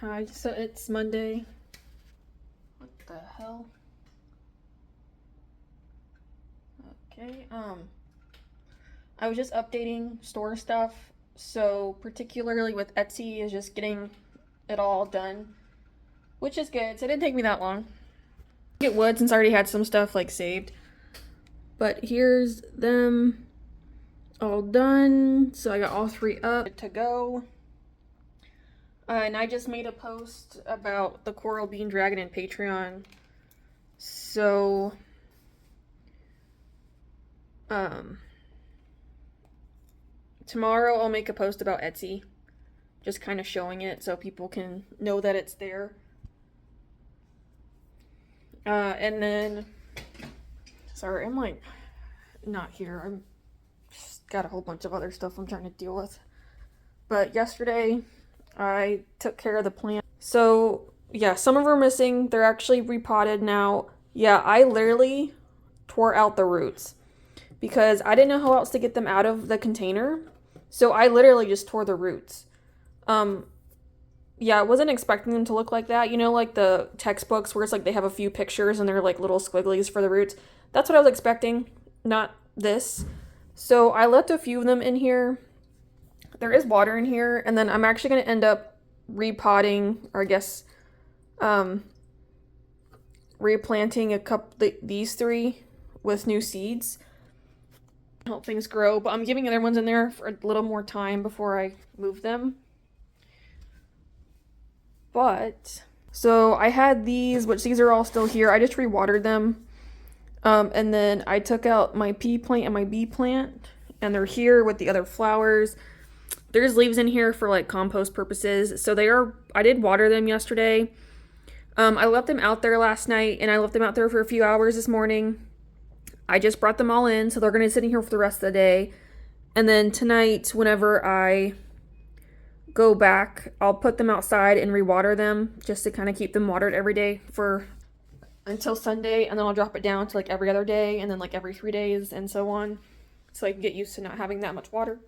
Hi, so it's Monday. What the hell? Okay, I was just updating store stuff, so particularly with Etsy is just getting it all done, which is good, so it didn't take me that long. It would since I already had some stuff like saved. But here's them all done, so I got all 3 up to go. And I just made a post about the Coral Bean Dragon in Patreon. So, tomorrow I'll make a post about Etsy. Just kind of showing it so people can know that it's there. And then, sorry, I'm like, not here. I'm just got a whole bunch of other stuff I'm trying to deal with. But yesterday, I took care of the plant. So, yeah, some of them are missing. They're actually repotted now. Yeah, I literally tore out the roots because I didn't know how else to get them out of the container. So I literally just tore the roots. Yeah, I wasn't expecting them to look like that. You know, like the textbooks where it's like they have a few pictures and they're like little squigglies for the roots. That's what I was expecting, not this. So I left a few of them in here. There is water in here, and then I'm actually going to end up repotting, or I guess replanting these 3 with new seeds. Help things grow, but I'm giving other ones in there for a little more time before I move them. But, so I had these, which these are all still here. I just rewatered them. And then I took out my pea plant and my bee plant, and they're here with the other flowers. There's leaves in here for like compost purposes. So I did water them yesterday. I left them out there last night, and I left them out there for a few hours this morning. I just brought them all in, so they're going to be sitting here for the rest of the day. And then tonight, whenever I go back, I'll put them outside and rewater them just to kind of keep them watered every day until Sunday, and then I'll drop it down to like every other day, and then like every 3 days, and so on, so I can get used to not having that much water.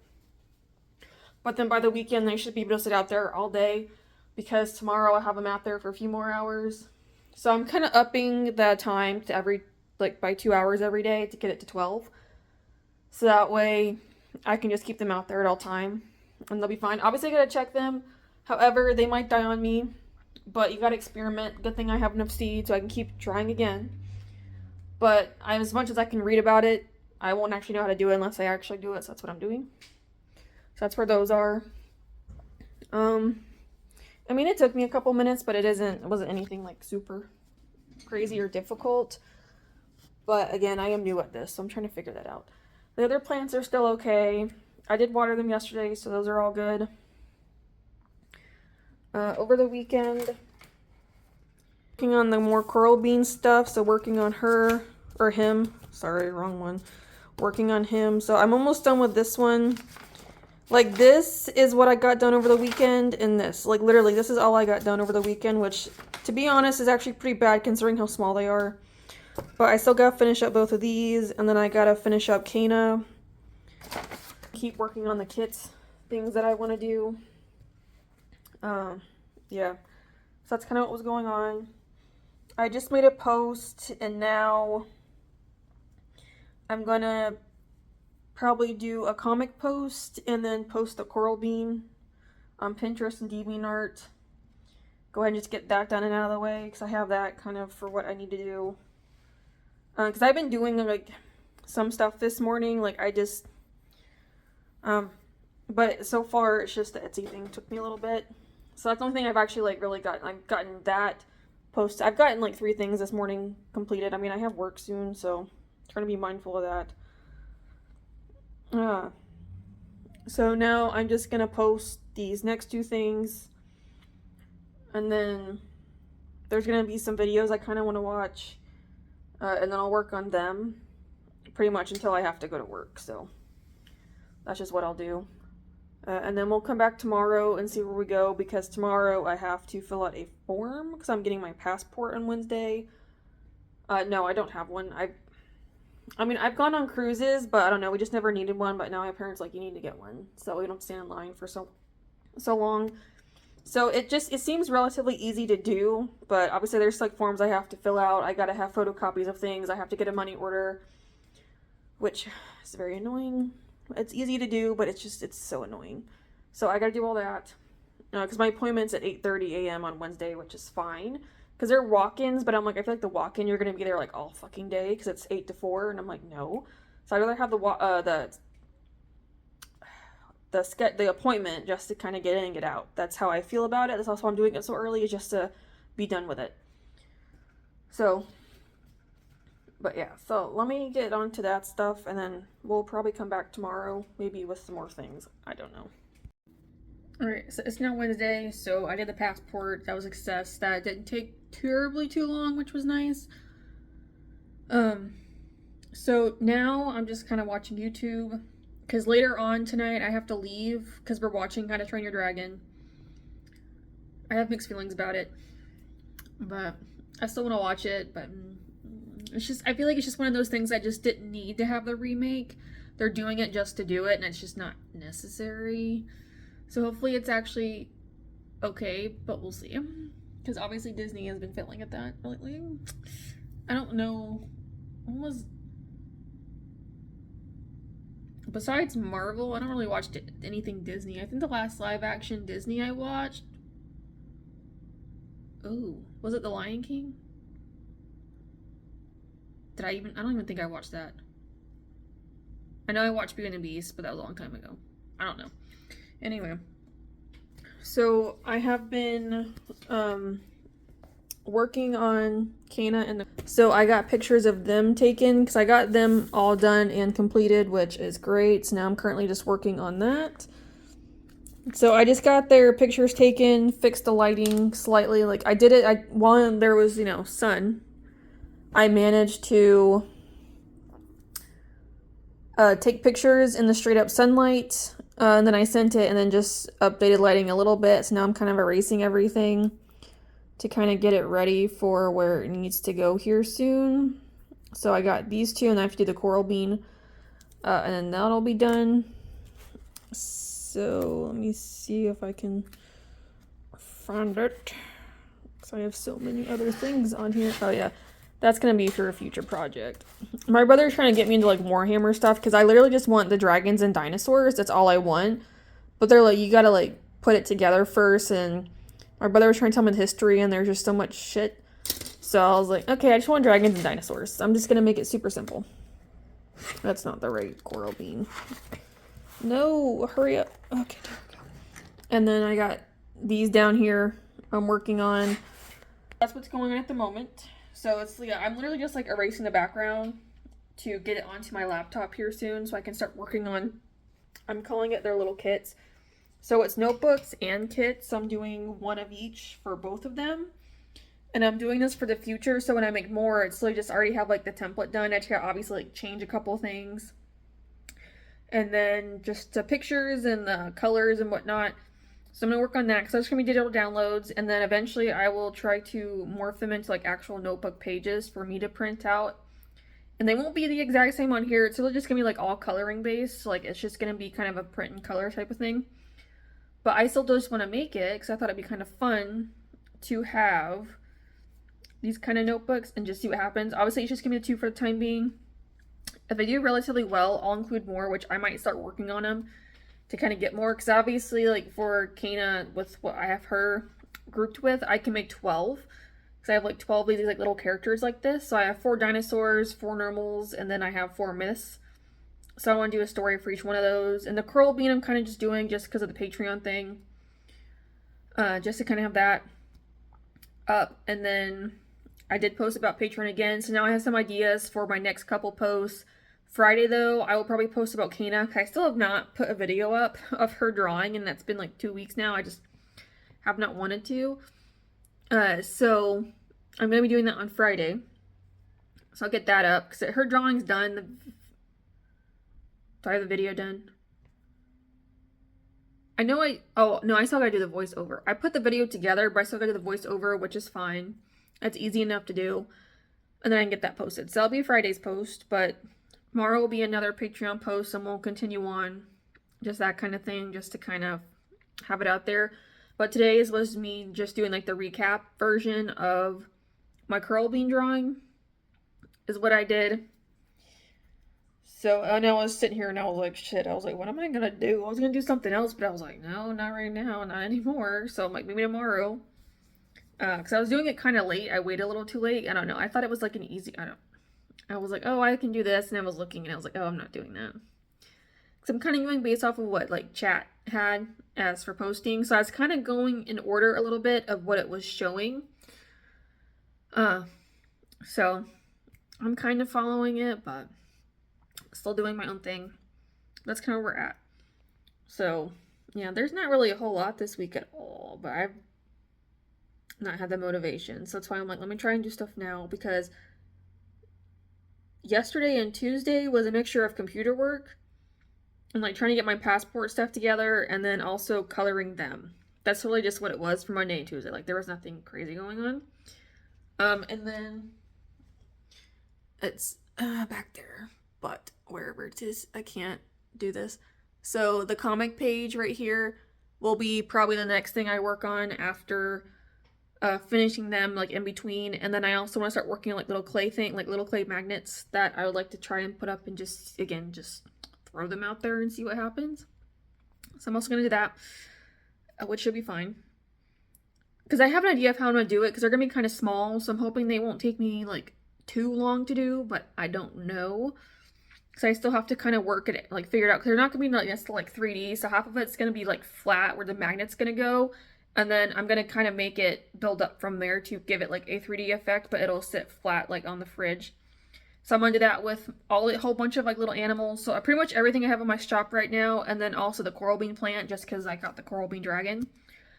But then by the weekend, they should be able to sit out there all day, because tomorrow I'll have them out there for a few more hours. So I'm kind of upping the time to by 2 hours every day to get it to 12. So that way I can just keep them out there at all time, and they'll be fine. Obviously I gotta check them. However, they might die on me, but you gotta experiment. Good thing I have enough seeds so I can keep trying again. But as much as I can read about it, I won't actually know how to do it unless I actually do it, so that's what I'm doing. So that's where those are. I mean, it took me a couple minutes, but it wasn't anything like super crazy or difficult. But again, I am new at this, so I'm trying to figure that out. The other plants are still okay. I did water them yesterday, so those are all good. Over the weekend, working on the more coral bean stuff, so working on him. Sorry, wrong one. Working on him. So I'm almost done with this one. Like, this is what I got done over the weekend, and this. Like, literally, this is all I got done over the weekend, which, to be honest, is actually pretty bad considering how small they are. But I still gotta finish up both of these, and then I gotta finish up Caena. Keep working on the kits, things that I want to do. Yeah. So that's kind of what was going on. I just made a post, and now I'm gonna probably do a comic post and then post the coral bean on Pinterest and DeviantArt. Go ahead and just get that done and out of the way, because I have that kind of for what I need to do. Because I've been doing like some stuff this morning, like I just but so far it's just the Etsy thing took me a little bit. So that's the only thing I've actually like really gotten. I've gotten that post. I've gotten like 3 things this morning completed. I mean, I have work soon, so I'm trying to be mindful of that. So now I'm just gonna post these next 2 things, and then there's gonna be some videos I kind of want to watch, and then I'll work on them pretty much until I have to go to work. So that's just what I'll do. And then we'll come back tomorrow and see where we go, because tomorrow I have to fill out a form because I'm getting my passport on Wednesday. No, I don't have one. I mean, I've gone on cruises, but I don't know, we just never needed one, but now my parents like, you need to get one, so we don't stand in line for so long. So it seems relatively easy to do, but obviously there's like forms I have to fill out. I gotta have photocopies of things. I have to get a money order, which is very annoying. It's easy to do, but it's so annoying. So I gotta do all that because my appointment's at 8:30 a.m. on Wednesday, which is fine because they're walk-ins. But I'm like, I feel like the walk-in you're gonna be there like all fucking day because it's 8 to 4, and I'm like, no. So I'd rather have the appointment just to kind of get in and get out. That's how I feel about it. That's also why I'm doing it so early, is just to be done with it. So, but yeah, so let me get on to that stuff, and then we'll probably come back tomorrow, maybe with some more things. I don't know. Alright, so it's now Wednesday, so I did the passport. That was a success. That didn't take terribly too long, which was nice. So now I'm just kind of watching YouTube, because later on tonight I have to leave, because we're watching How to Train Your Dragon. I have mixed feelings about it, but I still want to watch it, but it's just, I feel like it's just one of those things I just didn't need to have the remake. They're doing it just to do it, and it's just not necessary. So hopefully it's actually okay, but we'll see. Because obviously Disney has been failing at that lately. I don't know. What was... Besides Marvel, I don't really watch anything Disney. I think the last live action Disney I watched... Oh, was it The Lion King? I don't even think I watched that. I know I watched Beauty and the Beast, but that was a long time ago. I don't know. Anyway, so I have been working on Caena and so I got pictures of them taken because I got them all done and completed, which is great. So now I'm currently just working on that. So I just got their pictures taken, fixed the lighting slightly. Like I did it while there was, sun. I managed to take pictures in the straight up sunlight. And then I sent it and then just updated lighting a little bit. So now I'm kind of erasing everything to kind of get it ready for where it needs to go here soon. So I got these two, and I have to do the coral bean. And then that'll be done. So let me see if I can find it. Because I have so many other things on here. Oh yeah, that's going to be for a future project. My brother's trying to get me into like Warhammer stuff because I literally just want the dragons and dinosaurs. That's all I want. But they're like, you got to like put it together first. And my brother was trying to tell me the history, and there's just so much shit. So I was like, okay, I just want dragons and dinosaurs. I'm just going to make it super simple. That's not the right coral bean. No, hurry up. Okay, there we go. And then I got these down here I'm working on. That's what's going on at the moment. So it's, yeah, I'm literally just like erasing the background to get it onto my laptop here soon so I can start working on, I'm calling it their little kits. So it's notebooks and kits. I'm doing one of each for both of them. And I'm doing this for the future, so when I make more, it's like just already have like the template done. I just gotta obviously like change a couple things. And then just the pictures and the colors and whatnot. So I'm gonna work on that because that's gonna be digital downloads, and then eventually I will try to morph them into like actual notebook pages for me to print out. And they won't be the exact same on here. It's really just gonna be like all coloring based. Like it's just gonna be kind of a print and color type of thing. But I still just want to make it because I thought it'd be kind of fun to have these kind of notebooks and just see what happens. Obviously, it's just gonna be the two for the time being. If I do relatively well, I'll include more, which I might start working on them to kind of get more. Because obviously, like for Caena, with what I have her grouped with, I can make 12. Because I have like 12 of these like little characters like this. So I have 4 dinosaurs, 4 normals, and then I have 4 myths. So I want to do a story for each one of those. And the coral bean I'm kind of just doing just because of the Patreon thing. Just to kind of have that up. And then I did post about Patreon again. So now I have some ideas for my next couple posts. Friday though, I will probably post about Caena. I still have not put a video up of her drawing, and that's been like 2 weeks now. I just have not wanted to. So I'm going to be doing that on Friday. So I'll get that up because her drawing's done. Do I have the video done? I know oh no, I still gotta do the voiceover. I put the video together, but I still gotta do the voiceover, which is fine. That's easy enough to do. And then I can get that posted. So that'll be Friday's post, but tomorrow will be another Patreon post, and we'll continue on just that kind of thing, just to kind of have it out there. But today's was me just doing like the recap version of my curl bean drawing is what I did. So, and I was sitting here and I was like, shit, I was like, what am I gonna do? I was gonna do something else, but I was like, no, not right now, not anymore. So I'm like, maybe tomorrow. Because I was doing it kind of late. I waited a little too late. I don't know. I thought it was like an easy, I was like, oh, I can do this. And I was looking and I was like, oh, I'm not doing that. Because I'm kind of going based off of what like chat had as for posting. So I was kind of going in order a little bit of what it was showing. So I'm kind of following it, but still doing my own thing. That's kind of where we're at. So yeah, there's not really a whole lot this week at all, but I've not had the motivation. So that's why I'm like, let me try and do stuff now, because yesterday and Tuesday was a mixture of computer work and like trying to get my passport stuff together and then also coloring them. That's really just what it was for Monday and Tuesday. Like there was nothing crazy going on. And then it's back there, but wherever it is, I can't do this. So the comic page right here will be probably the next thing I work on after finishing them, like in between. And then I also want to start working on like little clay little clay magnets that I would like to try and put up and just throw them out there and see what happens. So I'm also going to do that, which should be fine. Because I have an idea of how I'm going to do it, because they're going to be kind of small, so I'm hoping they won't take me like too long to do, but I don't know. So I still have to kind of work at it, like figure it out, because they're not going to be like 3D, so half of it's going to be like flat where the magnet's going to go, and then I'm going to kind of make it build up from there to give it like a 3D effect, but it'll sit flat like on the fridge. So I'm going to do that with a whole bunch of like little animals. So pretty much everything I have in my shop right now, and then also the coral bean plant, just because I got the coral bean dragon.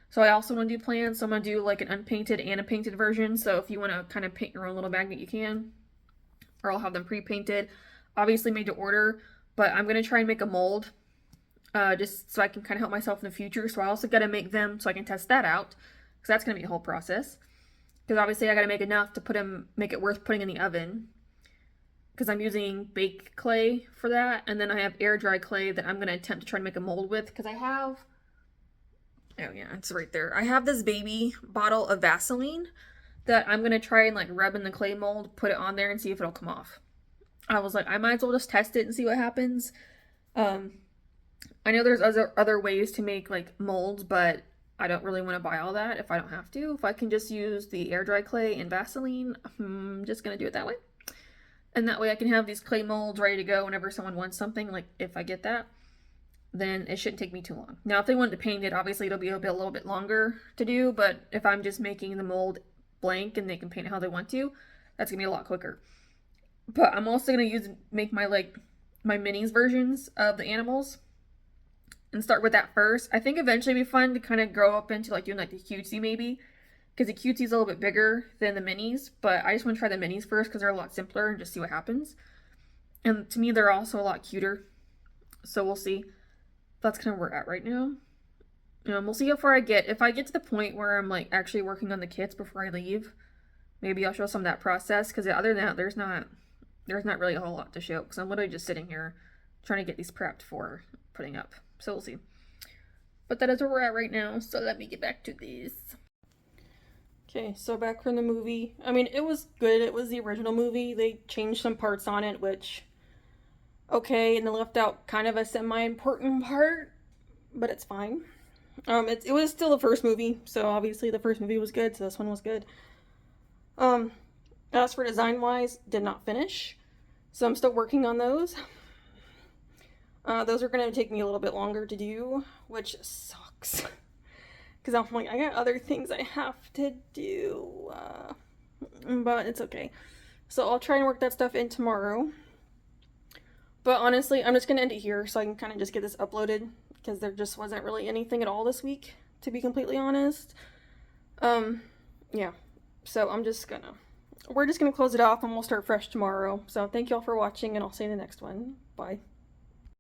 So I also want to do plants. So I'm going to do like an unpainted and a painted version. So if you want to kind of paint your own little magnet, you can. Or I'll have them pre-painted. Obviously made to order, but I'm going to try and make a mold. Just so I can kind of help myself in the future. So I also got to make them so I can test that out. Because that's going to be a whole process. Because obviously I got to make enough to make it worth putting in the oven. Because I'm using baked clay for that. And then I have air dry clay that I'm going to attempt to try and make a mold with. Because I have... Oh yeah, it's right there. I have this baby bottle of Vaseline that I'm going to try and like rub in the clay mold, put it on there and see if it'll come off. I was like, I might as well just test it and see what happens. I know there's other ways to make like molds, but I don't really want to buy all that if I don't have to. If I can just use the air dry clay and Vaseline, I'm just going to do it that way. And that way I can have these clay molds ready to go whenever someone wants something, like if I get that. Then it shouldn't take me too long. Now, if they want to paint it, obviously it'll be a little bit longer to do, but if I'm just making the mold blank and they can paint it how they want to, that's gonna be a lot quicker. But I'm also gonna make my minis versions of the animals and start with that first. I think eventually it'd be fun to kind of grow up into like doing like the cutesy maybe, because the cutesy is a little bit bigger than the minis, but I just want to try the minis first because they're a lot simpler and just see what happens. And to me, they're also a lot cuter, so we'll see. That's kind of where we're at right now. We'll see how far I get. If I get to the point where I'm like actually working on the kits before I leave, maybe I'll show some of that process. Because other than that, there's not really a whole lot to show. Because I'm literally just sitting here trying to get these prepped for putting up. So we'll see. But that is where we're at right now. So let me get back to this. Okay, so back from the movie. I mean, it was good. It was the original movie. They changed some parts on it, which... okay, and they left out kind of a semi-important part, but it's fine. It was still the first movie, so obviously the first movie was good, so this one was good. As for design-wise, did not finish, so I'm still working on those. Those are going to take me a little bit longer to do, which sucks. Because I'm like, I got other things I have to do, but it's okay. So I'll try and work that stuff in tomorrow. But honestly, I'm just going to end it here so I can kind of just get this uploaded, because there just wasn't really anything at all this week, to be completely honest. Yeah. So we're just going to close it off and we'll start fresh tomorrow. So thank y'all for watching, and I'll see you in the next one. Bye.